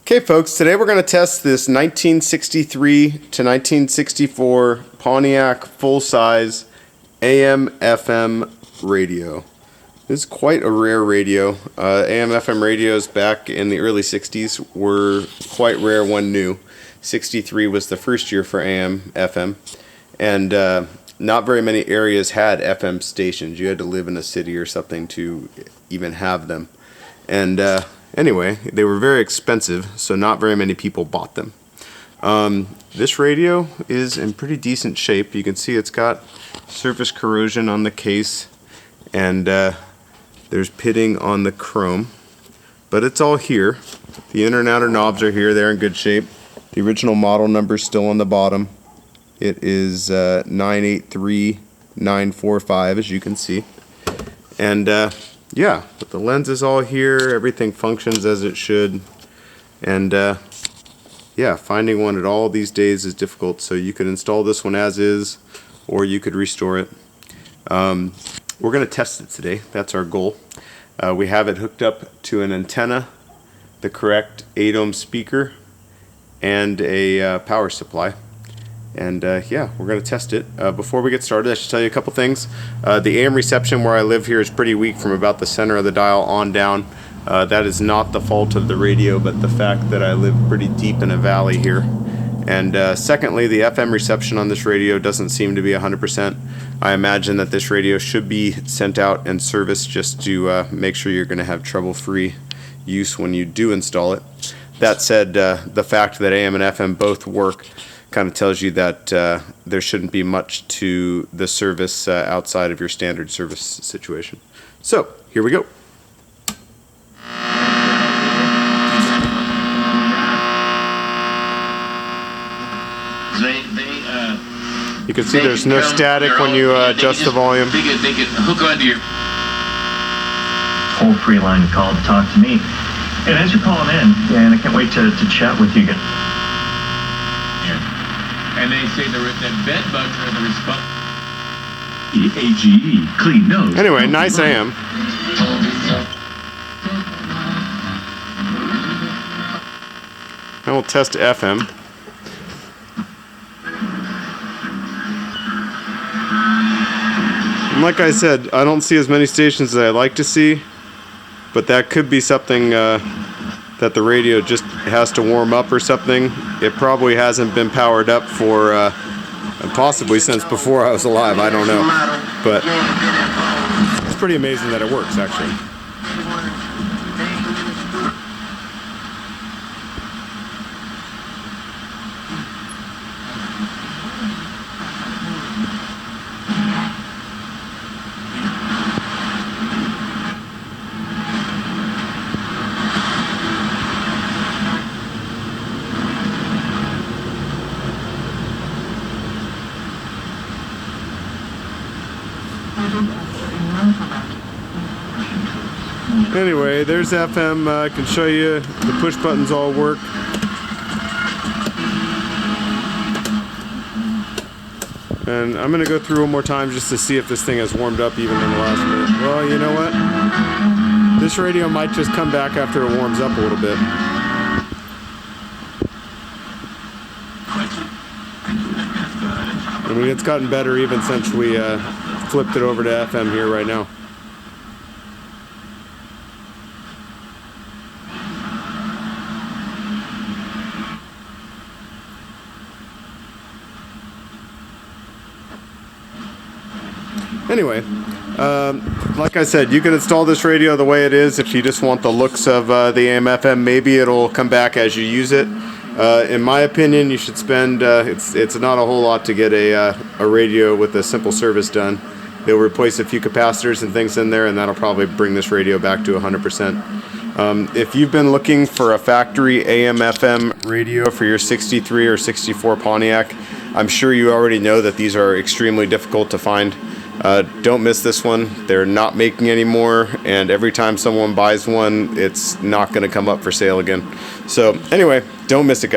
Okay, folks, today we're going to test this 1963 to 1964 Pontiac full-size AM/FM radio. This is quite a rare radio. AM/FM radios back in the early 60s were quite rare when new. 63 was the first year for AM/FM, and not very many areas had FM stations. You had to live in a city or something to even have them. And anyway, they were very expensive, so not very many people bought them. This radio is in pretty decent shape. You can see it's got surface corrosion on the case, and there's pitting on the chrome, but it's all here. The inner and outer knobs are here. They're in good shape. The original model number is still on the bottom. It is 983945, as you can see. And yeah, but the lens is all here. Everything functions as it should. And yeah, finding one at all these days is difficult. So you could install this one as is, or you could restore it. We're going to test it today. That's our goal. We have it hooked up to an antenna, the correct 8-ohm speaker, and a power supply. And yeah, we're going to test it. Before we get started, I should tell you a couple things. The AM reception where I live here is pretty weak from about the center of the dial on down. That is not the fault of the radio, but the fact that I live pretty deep in a valley here. And secondly, the FM reception on this radio doesn't seem to be 100%. I imagine that this radio should be sent out and serviced just to make sure you're going to have trouble-free use when you do install it. That said, the fact that AM and FM both work kind of tells you that there shouldn't be much to the service outside of your standard service situation. So, here we go. You can see there's no static when you adjust the volume. They can hook onto your toll-free line to call to talk to me. And as you're calling in, and I can't wait to chat with you again. And they say the bed bugs are the response. AGE, clean nose. Anyway, nice AM. Now we'll test FM. And like I said, I don't see as many stations as I'd like to see, but that could be something that the radio just has to warm up or something. It probably hasn't been powered up for possibly since before I was alive, I don't know. But it's pretty amazing that it works, actually. Anyway, there's FM. I can show you the push buttons all work. And I'm going to go through one more time just to see if this thing has warmed up even in the last minute. Well, you know what? This radio might just come back after it warms up a little bit. I mean, it's gotten better even since we flipped it over to FM here right now. Anyway, like I said, you can install this radio the way it is if you just want the looks of the AM/FM. Maybe it'll come back as you use it. In my opinion, you should spend, it's not a whole lot to get a radio with a simple service done. They'll replace a few capacitors and things in there, and that'll probably bring this radio back to 100%. If you've been looking for a factory AM/FM radio for your 63 or 64 Pontiac, I'm sure you already know that these are extremely difficult to find. Don't miss this one. They're not making any more, and every time someone buys one, it's not going to come up for sale again. So anyway, don't miss it, guys.